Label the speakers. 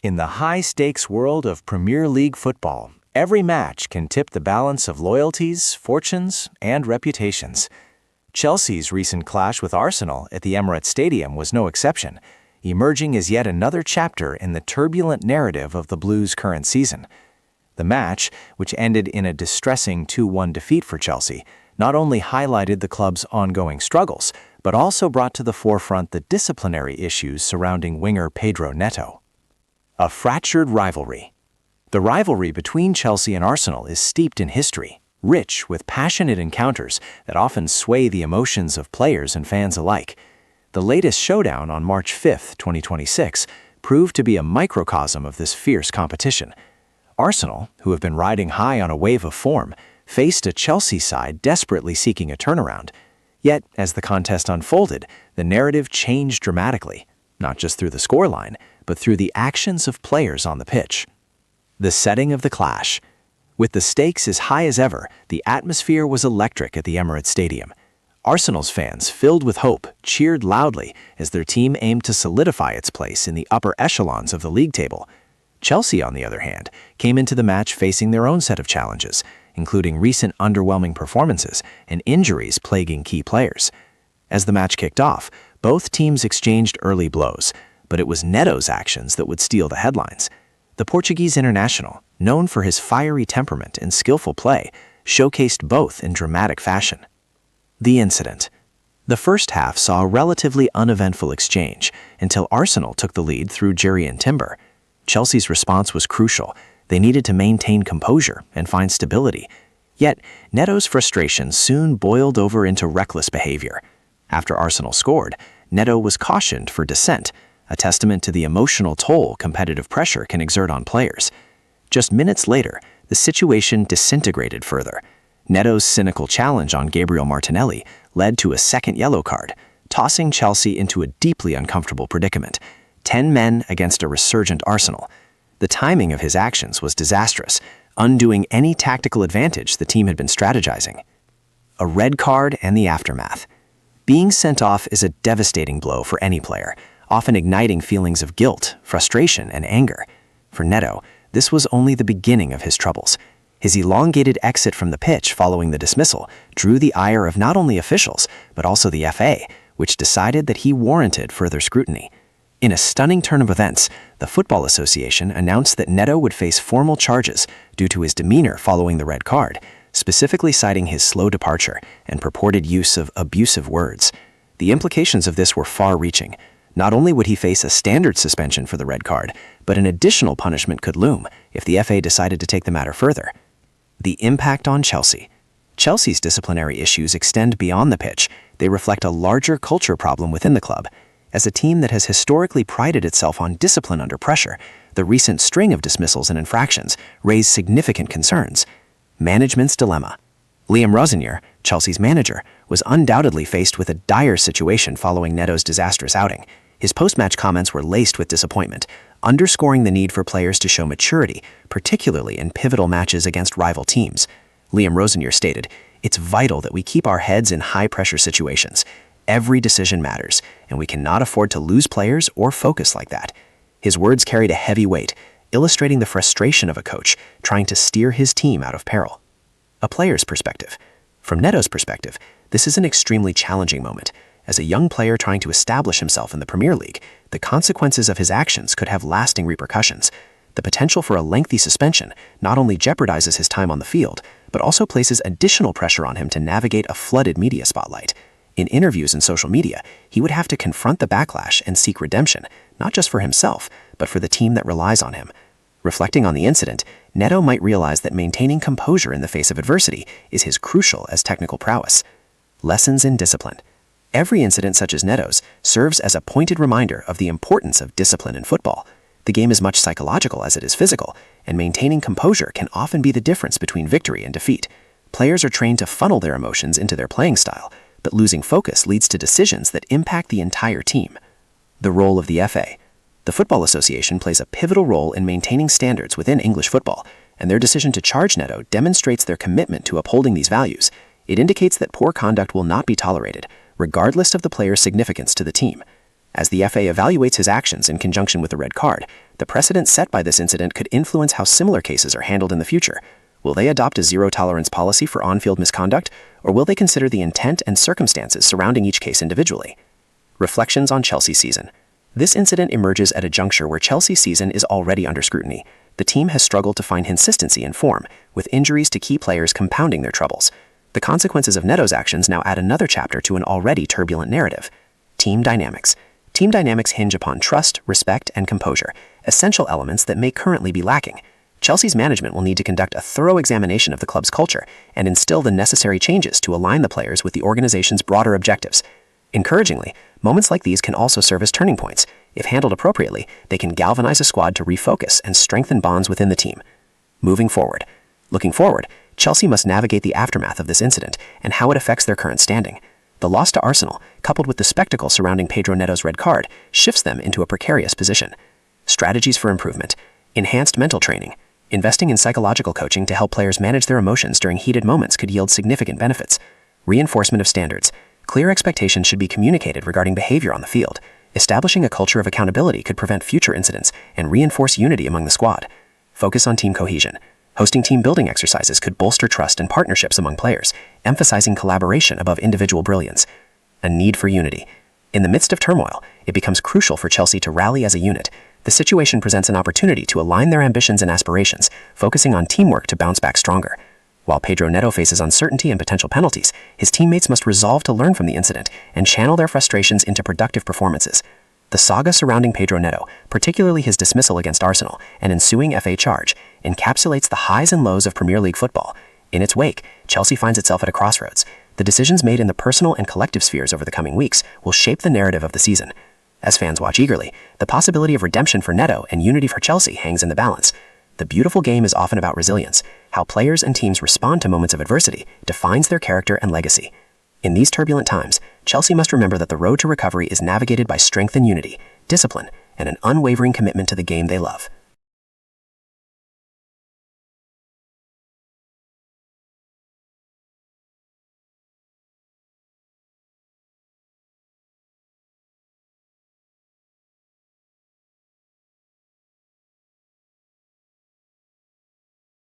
Speaker 1: In the high-stakes world of Premier League football, every match can tip the balance of loyalties, fortunes, and reputations. Chelsea's recent clash with Arsenal at the Emirates Stadium was no exception, emerging as yet another chapter in the turbulent narrative of the Blues' current season. The match, which ended in a distressing 2-1 defeat for Chelsea, not only highlighted the club's ongoing struggles, but also brought to the forefront the disciplinary issues surrounding winger Pedro Neto. A fractured rivalry. The rivalry between Chelsea and Arsenal is steeped in history, rich with passionate encounters that often sway the emotions of players and fans alike. The latest showdown on March 5, 2026, proved to be a microcosm of this fierce competition. Arsenal, who have been riding high on a wave of form, faced a Chelsea side desperately seeking a turnaround. Yet, as the contest unfolded, the narrative changed dramatically, not just through the scoreline, but through the actions of players on the pitch. The setting of the clash. With the stakes as high as ever, the atmosphere was electric at the Emirates Stadium. Arsenal's fans, filled with hope, cheered loudly as their team aimed to solidify its place in the upper echelons of the league table. Chelsea, on the other hand, came into the match facing their own set of challenges, including recent underwhelming performances and injuries plaguing key players. As the match kicked off, both teams exchanged early blows, but it was Neto's actions that would steal the headlines. The Portuguese international, known for his fiery temperament and skillful play, showcased both in dramatic fashion. The incident. The first half saw a relatively uneventful exchange until Arsenal took the lead through Jurrien Timber. Chelsea's response was crucial. They needed to maintain composure and find stability. Yet, Neto's frustration soon boiled over into reckless behavior. After Arsenal scored, Neto was cautioned for dissent, a testament to the emotional toll competitive pressure can exert on players. Just minutes later, the situation disintegrated further. Neto's cynical challenge on Gabriel Martinelli led to a second yellow card, tossing Chelsea into a deeply uncomfortable predicament. 10 men against a resurgent Arsenal. The timing of his actions was disastrous, undoing any tactical advantage the team had been strategizing. A red card and the aftermath. Being sent off is a devastating blow for any player, often igniting feelings of guilt, frustration, and anger. For Neto, this was only the beginning of his troubles. His elongated exit from the pitch following the dismissal drew the ire of not only officials, but also the FA, which decided that he warranted further scrutiny. In a stunning turn of events, the Football Association announced that Neto would face formal charges due to his demeanor following the red card, specifically citing his slow departure and purported use of abusive words. The implications of this were far-reaching. Not only would he face a standard suspension for the red card, but an additional punishment could loom if the FA decided to take the matter further. The impact on Chelsea. Chelsea's disciplinary issues extend beyond the pitch. They reflect a larger culture problem within the club. As a team that has historically prided itself on discipline under pressure, the recent string of dismissals and infractions raised significant concerns. Management's dilemma. Liam Resenoir, Chelsea's manager, was undoubtedly faced with a dire situation following Neto's disastrous outing. His post-match comments were laced with disappointment, underscoring the need for players to show maturity, particularly in pivotal matches against rival teams. Liam Resenoir stated, "It's vital that we keep our heads in high-pressure situations. Every decision matters, and we cannot afford to lose players or focus like that." His words carried a heavy weight, illustrating the frustration of a coach trying to steer his team out of peril. A player's perspective. From Neto's perspective, this is an extremely challenging moment. As a young player trying to establish himself in the Premier League, the consequences of his actions could have lasting repercussions. The potential for a lengthy suspension not only jeopardizes his time on the field, but also places additional pressure on him to navigate a flooded media spotlight. In interviews and social media, he would have to confront the backlash and seek redemption, not just for himself, but for the team that relies on him. Reflecting on the incident, Neto might realize that maintaining composure in the face of adversity is as crucial as technical prowess. Lessons in discipline. Every incident such as Neto's serves as a pointed reminder of the importance of discipline in football. The game is much psychological as it is physical, and maintaining composure can often be the difference between victory and defeat. Players are trained to funnel their emotions into their playing style, but losing focus leads to decisions that impact the entire team. The role of the FA. The Football Association plays a pivotal role in maintaining standards within English football, and their decision to charge Neto demonstrates their commitment to upholding these values. It indicates that poor conduct will not be tolerated, regardless of the player's significance to the team.
Speaker 2: As the FA evaluates his actions in conjunction with the red card, the precedent set by this incident could influence how similar cases are handled in the future. Will they adopt a zero-tolerance policy for on-field misconduct, or will they consider the intent and circumstances surrounding each case individually? Reflections on Chelsea's season. This incident emerges at a juncture where Chelsea's season is already under scrutiny. The team has struggled to find consistency in form, with injuries to key players compounding their troubles. The consequences of Neto's actions now add another chapter to an already turbulent narrative. Team dynamics. Team dynamics hinge upon trust, respect, and composure, essential elements that may currently be lacking. Chelsea's management will need to conduct a thorough examination of the club's culture and instill the necessary changes to align the players with the organization's broader objectives. Encouragingly, moments like these can also serve as turning points. If handled appropriately, they can galvanize a squad to refocus and strengthen bonds within the team. Moving forward. Looking forward, Chelsea must navigate the aftermath of this incident and how it affects their current standing. The loss to Arsenal, coupled with the spectacle surrounding Pedro Neto's red card, shifts them into a precarious position. Strategies for improvement. Enhanced mental training. Investing in psychological coaching to help players manage their emotions during heated moments could yield significant benefits. Reinforcement of standards. Clear expectations should be communicated regarding behavior on the field. Establishing a culture of accountability could prevent future incidents and reinforce unity among the squad. Focus on team cohesion. Hosting team-building exercises could bolster trust and partnerships among players, emphasizing collaboration above individual brilliance. A need for unity. In the midst of turmoil, it becomes crucial for Chelsea to rally as a unit. The situation presents an opportunity to align their ambitions and aspirations, focusing on teamwork to bounce back stronger. While Pedro Neto faces uncertainty and potential penalties, his teammates must resolve to learn from the incident and channel their frustrations into productive performances. The saga surrounding Pedro Neto, particularly his dismissal against Arsenal and ensuing FA charge, encapsulates the highs and lows of Premier League football. In its wake, Chelsea finds itself at a crossroads. The decisions made in the personal and collective spheres over the coming weeks will shape the narrative of the season. As fans watch eagerly, the possibility of redemption for Neto and unity for Chelsea hangs in the balance. The beautiful game is often about resilience. How players and teams respond to moments of adversity defines their character and legacy. In these turbulent times, Chelsea must remember that the road to recovery is navigated by strength and unity, discipline, and an unwavering commitment to the game they love.